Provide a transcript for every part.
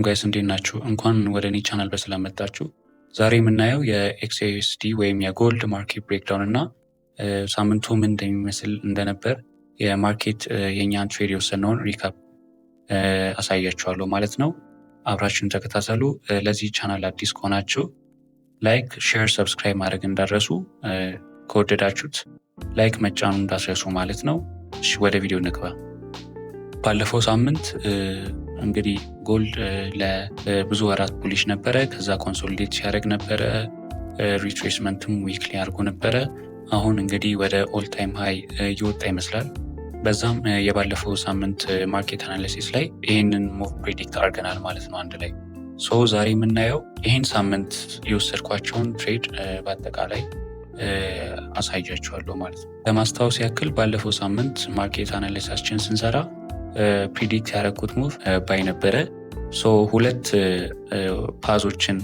ጋይስ እንዴት ናችሁ? እንኳን ወደ እኔ ቻናል በሰላም መጣችሁ። ዛሬ የምናየው የኤክስኤስዲ ወይም የጎልድ ማርኬት ብሬክዳውን እና ሳምንቱ ምን እንደሚመስል እንደነበር የማርኬት የእኛን ትሬድ የወሰነውን ሪካፕ አሳያችኋለሁ ማለት ነው። አብራችሁን ተከታተሉ። ለዚህ ቻናል አዲስ ከሆናችሁ ላይክ፣ ሼር፣ ሰብስክራይብ ማድረግ እንዳትረሱ። ከወደዳችሁት ላይክ መጫኑ እንዳትረሱ ማለት ነው። እሺ ወደ ቪዲዮ እንግባ። ባለፈው ሳምንት እንግዲህ ጎልድ ለብዙ ወራት ቡሊሽ ነበረ። ከዛ ኮንሶሊዴት ሲያደርግ ነበረ። ሪትሬስመንትም ዊክሊ አድርጎ ነበረ። አሁን እንግዲህ ወደ ኦል ታይም ሃይ እየወጣ ይመስላል። በዛም የባለፈው ሳምንት ማርኬት አናሊሲስ ላይ ይህንን ሙቭ ፕሬዲክት አድርገናል ማለት ነው አንድ ላይ። ሶ ዛሬ የምናየው ይህን ሳምንት የወሰድኳቸውን ትሬድ በአጠቃላይ አሳያችኋለሁ ማለት ነው። ለማስታወስ ያክል ባለፈው ሳምንት ማርኬት አናሊሲሳችን ስንሰራ ፕሪዲክት ያደረኩት ሙቭ ባይ ነበረ። ሁለት ፓዞችን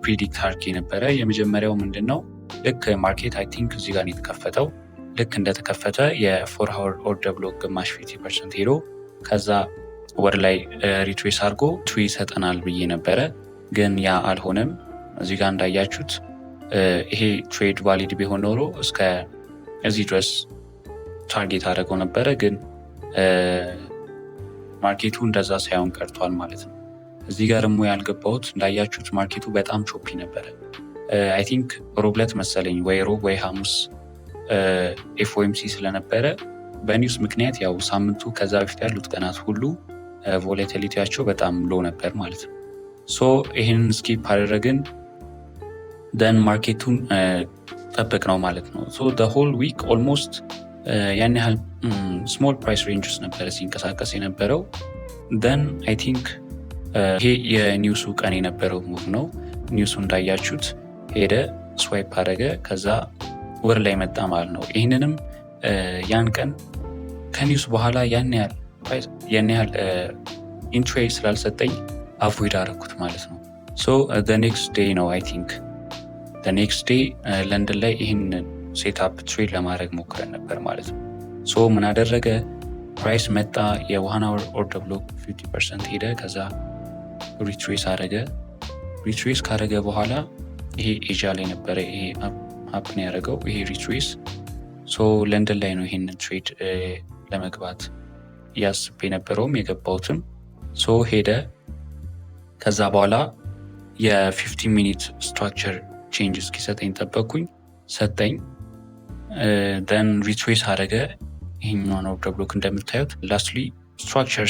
ፕሪዲክት አድርጌ ነበረ። የመጀመሪያው ምንድን ነው? ልክ ማርኬት አይ ቲንክ እዚህ ጋር የተከፈተው ልክ እንደተከፈተ የ4 ሃወር ኦርደር ብሎክ ግማሽ 50% ሄዶ ከዛ ወደ ላይ ሪትሬስ አድርጎ ትሪ ይሰጠናል ብዬ ነበረ። ግን ያ አልሆነም። እዚህ ጋር እንዳያችሁት ይሄ ትሬድ ቫሊድ ቢሆን ኖሮ እስከ እዚህ ድረስ ታርጌት አድርገው ነበረ። ግን ማርኬቱ እንደዛ ሳይሆን ቀርቷል ማለት ነው። እዚህ ጋር ደግሞ ያልገባሁት እንዳያችሁት ማርኬቱ በጣም ቾፒ ነበረ። አይ ቲንክ ሮብ ዕለት መሰለኝ ወይ ሮብ ወይ ሐሙስ ኤፍኦኤምሲ ስለነበረ በኒውስ ምክንያት ያው ሳምንቱ ከዛ በፊት ያሉት ቀናት ሁሉ ቮላቲሊቲያቸው በጣም ሎ ነበር ማለት ነው። ይህንን ስኪፕ አደረግን። ደን ማርኬቱን ጠብቅ ነው ማለት ነው። ሆል ዊክ ኦልሞስት ያን ያህል ስሞል ፕራይስ ሬንጅ ውስጥ ነበረ ሲንቀሳቀስ የነበረው። ደን አይ ቲንክ ይሄ የኒውሱ ቀን የነበረው ሙቭ ነው። ኒውሱ እንዳያችሁት ሄደ፣ ስዋይፕ አደረገ፣ ከዛ ወር ላይ መጣ ማለት ነው። ይህንንም ያን ቀን ከኒውስ በኋላ ያን ያህል ኢንትሬድ ስላልሰጠኝ አቮይድ አደረኩት ማለት ነው። ኔክስት ዴይ ነው አይ ቲንክ ኔክስት ዴይ ለንደን ላይ ይህንን ሴትአፕ ትሬድ ለማድረግ ሞክረን ነበር ማለት ነው። ምን አደረገ? ፕራይስ መጣ፣ የ1 ሃወር ኦርደር ብሎክ 50% ሄደ፣ ከዛ ሪትሬስ አደረገ። ሪትሬስ ካደረገ በኋላ ይሄ ኤዥያ ላይ ነበረ ይሄ ሀፕን ያደረገው ይሄ ሪትሬስ። ለንደን ላይ ነው ይሄንን ትሬድ ለመግባት ያስብ የነበረውም የገባውትም። ሄደ። ከዛ በኋላ የ15 ሚኒት ስትራክቸር ቼንጅ እስኪሰጠኝ ጠበቅኩኝ፣ ሰጠኝ። ደን ሪትሬስ አደረገ ይሄኛውን ኦርደር ብሎክ እንደምታዩት። ላስትሊ ስትራክቸር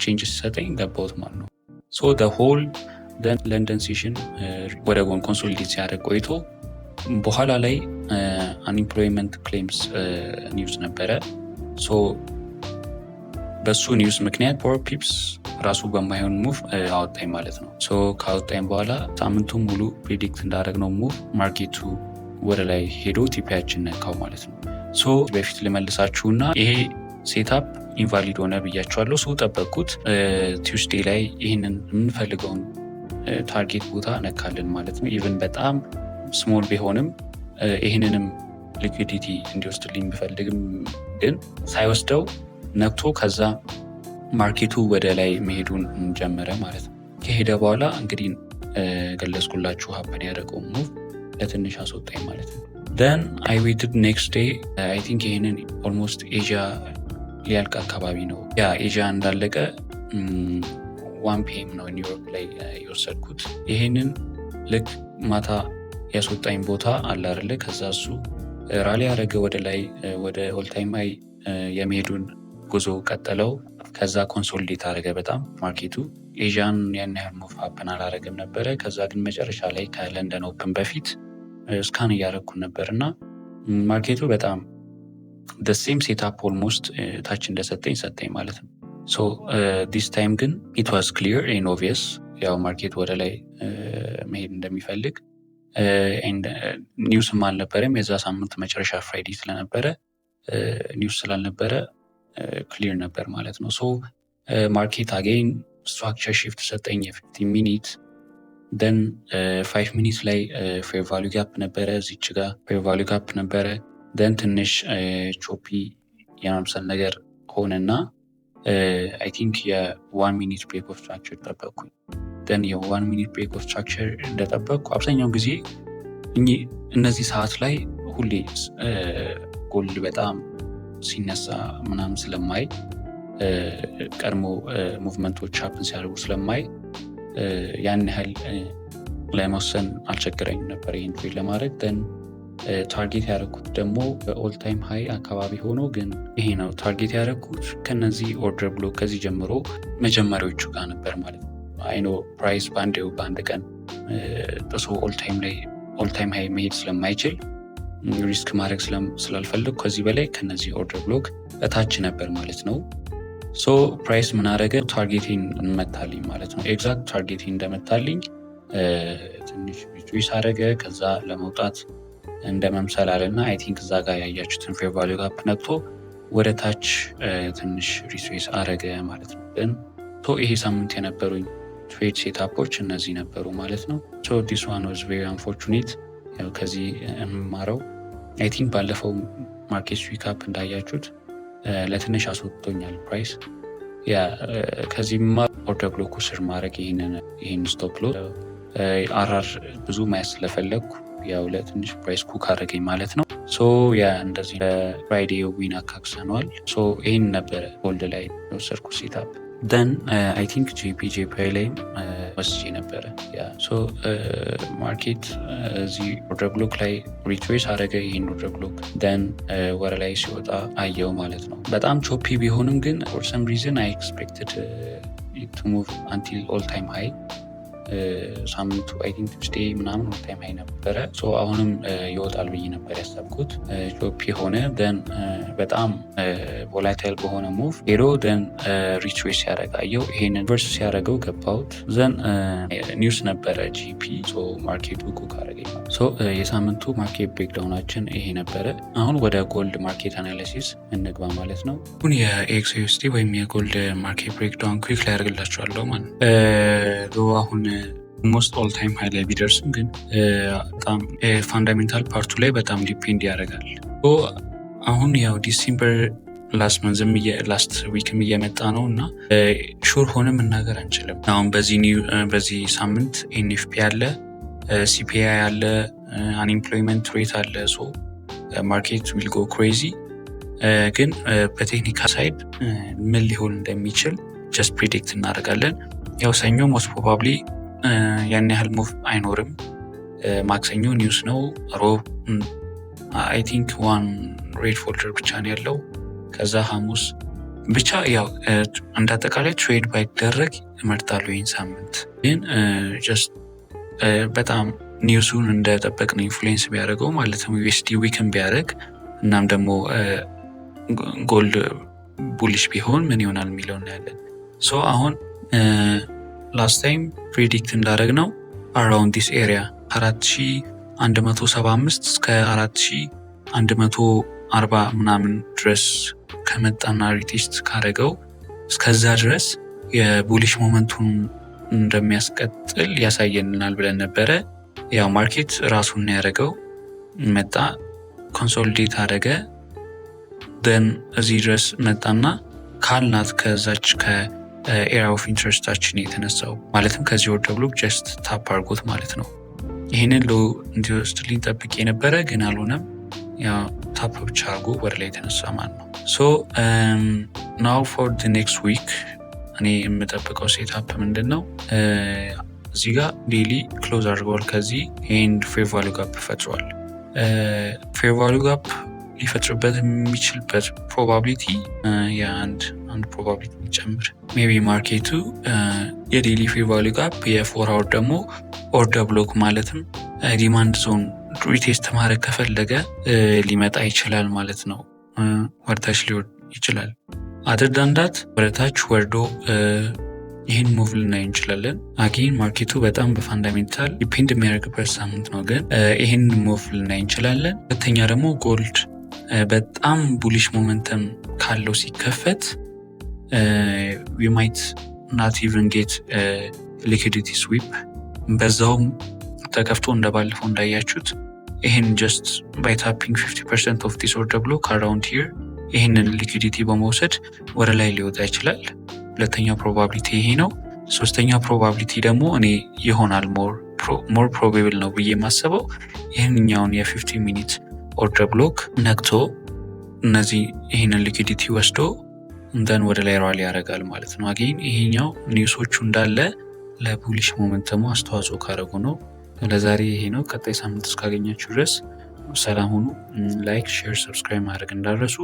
ቼንጅ ሲሰጠኝ ገባሁት ማለት ነው። ሆል ለንደን ሴሽን ወደ ጎን ኮንሶሊዴት ሲያደርግ ቆይቶ በኋላ ላይ አንኢምፕሎይመንት ክሌምስ ኒውስ ነበረ። በሱ ኒውስ ምክንያት ፖር ፒፕስ ራሱ በማይሆን ሙቭ አወጣኝ ማለት ነው። ካወጣኝ በኋላ ሳምንቱን ሙሉ ፕሪዲክት እንዳደረግነው ሙቭ ማርኬቱ ወደ ላይ ሄዶ ቲፒያችን ነካው ማለት ነው። በፊት ልመልሳችሁና ይሄ ሴታፕ ኢንቫሊድ ሆነ ብያችኋለሁ። ጠበቅኩት። ቲውስዴ ላይ ይህንን የምንፈልገውን ታርጌት ቦታ ነካልን ማለት ነው። ኢቨን በጣም ስሞል ቢሆንም ይህንንም ሊኩዊዲቲ እንዲወስድልኝ ቢፈልግም ግን ሳይወስደው ነክቶ ከዛ ማርኬቱ ወደ ላይ መሄዱን ጀመረ ማለት ነው። ከሄደ በኋላ እንግዲህ ገለጽኩላችሁ ሀፐን ያደረገው ሙቭ ለትንሽ አስወጣኝ ማለት ነው። ደን አይ ዌይትድ ኔክስት ዴይ አይ ቲንክ ይህንን ኦልሞስት ኤዥያ ሊያልቅ አካባቢ ነው። ያ ኤዥያ እንዳለቀ 1 ፒኤም ነው ኒውዮርክ ላይ የወሰድኩት። ይህንን ልክ ማታ ያስወጣኝ ቦታ አለ አይደለ? ከዛ እሱ ራሊ ያደረገ ወደ ላይ ወደ ኦል ታይም ሃይ የመሄዱን ጉዞ ቀጠለው። ከዛ ኮንሶሊዴት አደረገ በጣም ማርኬቱ። ኤዥያን ያን ያህል ሙቭ ሀፕን አላደረገም ነበረ። ከዛ ግን መጨረሻ ላይ ከለንደን ኦፕን በፊት ስካን እያደረግኩን ነበር እና ማርኬቱ በጣም ሴም ሴታፕ ኦልሞስት ታች እንደሰጠኝ ሰጠኝ ማለት ነው። ዲስ ታይም ግን ኢት ዋዝ ክሊር ኤንድ ኦብቪየስ ያው ማርኬት ወደ ላይ መሄድ እንደሚፈልግ ኒውስም አልነበረም። የዛ ሳምንት መጨረሻ ፍራይዴ ስለነበረ ኒውስ ስላልነበረ ክሊር ነበር ማለት ነው። ማርኬት አገኝ ስትራክቸር ሺፍት ሰጠኝ የ15 ሚኒት። ደን 5 ሚኒት ላይ ፌር ቫሉ ጋፕ ነበረ፣ እዚች ጋር ፌር ቫሉ ጋፕ ነበረ። ደን ትንሽ ቾፒ የማምሰል ነገር ሆነና አይ ቲንክ የ1 ሚኒት ብሬክ ኦፍ ስትራክቸር ጠበቅኩኝ። ደን የ1 ሚኒት ብሬክ ኦፍ ስትራክቸር እንደጠበቅኩ አብዛኛው ጊዜ እነዚህ ሰዓት ላይ ሁሌ ጎልድ በጣም ሲነሳ ምናምን ስለማይ ቀድሞ ሙቭመንቶች ሀፕን ሲያደርጉ ስለማይ ያን ያህል ለመወሰን አልቸገረኝም ነበር ይህን ትሬድ ለማድረግ። ደን ታርጌት ያደረኩት ደግሞ በኦል ታይም ሃይ አካባቢ ሆኖ ግን ይሄ ነው ታርጌት ያደረኩት ከነዚህ ኦርደር ብሎክ ከዚህ ጀምሮ መጀመሪያዎቹ ጋር ነበር ማለት ነው። አይኖ ፕራይስ በአንድ ቀን ጥሶ ኦል ታይም ሃይ መሄድ ስለማይችል ሪስክ ማድረግ ስላልፈለግ ከዚህ በላይ ከነዚህ ኦርደር ብሎክ እታች ነበር ማለት ነው። ሶ ፕራይስ ምን አደረገ? ታርጌቲን እንመታልኝ ማለት ነው። ኤግዛክት ታርጌቲን እንደመታልኝ ትንሽ ሪትሬስ አደረገ። ከዛ ለመውጣት እንደ መምሰል አለና አይ ቲንክ እዛ ጋር ያያችሁትን ፌር ቫልዩ ጋፕ ነክቶ ወደ ታች ትንሽ ሪትሬስ አደረገ ማለት ነው። ግን ይሄ ሳምንት የነበሩኝ ትሬድ ሴታፖች እነዚህ ነበሩ ማለት ነው። ሶ ዲስ ዋን ዋዝ ቬሪ አንፎርቹኔት። ከዚህ የምማረው አይ ቲንክ ባለፈው ማርኬት ሪካፕ እንዳያችሁት ለትንሽ አስወጥቶኛል ፕራይስ። ከዚህ ኦርደር ብሎክ ስር ማድረግ ይህን ስቶፕ ሎስ አራር ብዙ ማየት ስለፈለግኩ ያው ለትንሽ ፕራይስ ኩክ አደረገኝ ማለት ነው። ሶ እንደዚህ ለፍራይዴ ዊን አካክሰነዋል። ሶ ይህን ነበረ ጎልድ ላይ የወሰድኩ ሴታፕ። ደን አይ ቲንክ ጄፒአይ ላይም ወስጄ ነበረ። ሶ ማርኬት እዚህ ኦርደር ብሎክ ላይ ሪትሬስ አደረገ ይህን ኦርደር ብሎክ። ደን ወደ ላይ ሲወጣ አየው ማለት ነው። በጣም ቾፒ ቢሆንም ግን ፎር ሰም ሪዝን አይ ኤክስፔክትድ ቱ ሙቭ አንቲል ኦል ታይም ሃይ። ሳምንቱ አይ ቲንክ ቱስዴይ ምናምን ኦል ታይም ሃይ ነበረ። ሶ አሁንም ይወጣል ብዬ ነበር ያሰብኩት። ቾፒ ሆነ። ደን በጣም ቮላታይል በሆነ ሙቭ ሄዶ ደን ሪትሬስ ያደረጋየው ይሄንን ቨርስ ሲያደረገው ገባሁት። ዘን ኒውስ ነበረ ጂፒ። ሶ ማርኬቱ ኩክ አደረገኝ። ሶ የሳምንቱ ማርኬት ብሬክዳውናችን ይሄ ነበረ። አሁን ወደ ጎልድ ማርኬት አናሊሲስ እንግባ ማለት ነው። አሁን የኤክስዩኤስዲ ወይም የጎልድ ማርኬት ብሬክዳውን ኩክ ላይ ያደርግላቸዋለሁ ማለት ነው። አሁን ሞስት ኦል ታይም ሃይ ላይ ቢደርስም ግን በጣም ፋንዳሜንታል ፓርቱ ላይ በጣም ዲፔንድ ያደርጋል። አሁን ያው ዲሴምበር ላስት ዊክም እየመጣ ነው እና ሹር ሆነ መናገር አንችልም። አሁን በዚህ ሳምንት ኤንኤፍፒ አለ፣ ሲፒአይ አለ፣ አንኤምፕሎይመንት ሬት አለ። ሶ ማርኬት ዊል ጎ ክሬዚ። ግን በቴክኒካል ሳይድ ምን ሊሆን እንደሚችል ጀስት ፕሪዲክት እናደርጋለን። ያው ሰኞ ሞስት ፕሮባብሊ ያን ያህል ሙቭ አይኖርም። ማክሰኞ ኒውስ ነው። ሮብ አይ ቲንክ ዋን ሬድ ፎልደር ብቻ ነው ያለው። ከዛ ሐሙስ ብቻ ያው እንዳጠቃላይ ትሬድ ባይደረግ እመርጣለሁ ይህን ሳምንት። ግን ጀስት በጣም ኒውሱን እንደጠበቅነው ኢንፍሉዌንስ ቢያደርገው ማለት ነው ዩኤስዲ ዊክን ቢያደርግ እናም ደግሞ ጎልድ ቡሊሽ ቢሆን ምን ይሆናል የሚለው እናያለን። ሶ አሁን ላስት ታይም ፕሬዲክት እንዳደረግ ነው አራውንድ ዲስ ኤሪያ 4175 እስከ 4140 ምናምን ድረስ ከመጣና ሪቴስት ካደረገው እስከዛ ድረስ የቡሊሽ ሞመንቱን እንደሚያስቀጥል ያሳየንናል ብለን ነበረ። ያው ማርኬት ራሱን ያደረገው መጣ፣ ኮንሶሊዴት አደረገ። ደን እዚህ ድረስ መጣና ካልናት ከዛች ከኤሪያ ኦፍ ኢንትረስታችን የተነሳው ማለትም ከዚህ ኦርደር ብሎክ ጀስት ታፕ አድርጎት ማለት ነው። ይህንን ሎ እንዲወስድልኝ ጠብቄ ነበረ፣ ግን አልሆነም። ያው ታፕ ብቻ አድርጎ ወደ ላይ የተነሳ ማለት ነው። ሶ ናው ፎር ድ ኔክስት ዊክ እኔ የምጠብቀው ሴታፕ ምንድን ነው? እዚህ ጋር ዴይሊ ክሎዝ አድርገዋል። ከዚህ ኤንድ ፌር ቫልዩ ጋፕ ፈጥሯል። ፌር ቫልዩ ጋፕ ሊፈጥርበት የሚችልበት ፕሮባቢሊቲ የአንድ ፕሮባቢሊቲ የሚጨምር ሜቢ ማርኬቱ የዴይሊ ፌር ቫልዩ ጋፕ የፎር አወር ደግሞ ኦርደር ብሎክ ማለትም ዲማንድ ዞን ሪቴስት ማድረግ ከፈለገ ሊመጣ ይችላል ማለት ነው። ወደታች ሊወርድ ይችላል። አድርዳንዳት ወደታች ወርዶ ይህን ሙቭ ልናይ እንችላለን። አጌን ማርኬቱ በጣም በፋንዳሜንታል ዲፔንድ የሚያደርግበት ሳምንት ነው፣ ግን ይህን ሙቭ ልናይ እንችላለን። ሁለተኛ ደግሞ ጎልድ በጣም ቡሊሽ ሞመንተም ካለው ሲከፈት we might not even get liquidity sweep። በዛውም ተከፍቶ እንደባለፈው እንዳያችሁት ይህን just by tapping 50% of this order block around here ይህንን ሊኩዲቲ በመውሰድ ወደ ላይ ሊወጣ ይችላል። ሁለተኛው ፕሮባቢሊቲ ይሄ ነው። ሶስተኛው ፕሮባቢሊቲ ደግሞ እኔ ይሆናል ሞር ፕሮባብል ነው ብዬ የማስበው ይህንኛውን የ15 ሚኒት ኦርደር ብሎክ ነክቶ ይህንን ሊኩዲቲ ወስዶ እንደን ወደ ላይ ራሊ ያደርጋል ማለት ነው። አጌን ይሄኛው ኒውሶቹ እንዳለ ለቡሊሽ ሞመንተሙ አስተዋጽኦ ካደረጉ ነው። ለዛሬ ይሄ ነው። ቀጣይ ሳምንት እስካገኛችሁ ድረስ ሰላም ሁኑ። ላይክ፣ ሼር፣ ሰብስክራይብ ማድረግ እንዳረሱ